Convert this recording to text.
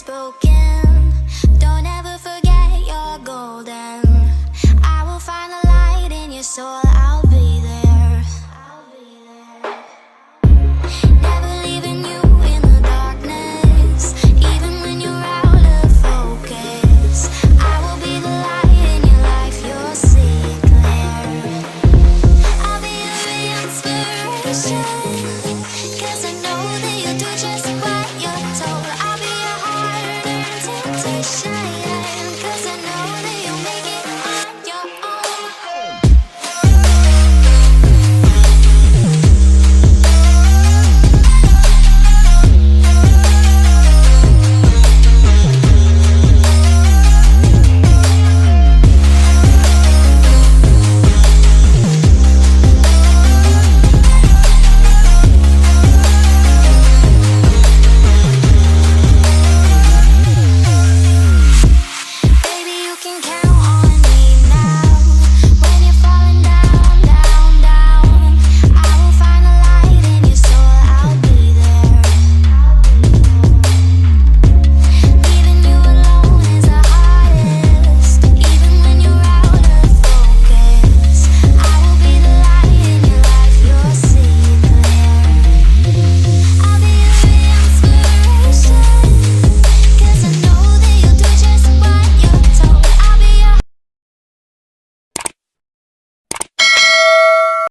spoken. Don't ever forget you're golden. I will find the light in your soul, I'll be there. Never leaving you in the darkness, even when you're out of focus. I will be the light in your life, you'll see it clear. I'll be your inspiration, 'cause I know that you'll do just what you're told. I'll be your heart and temptation.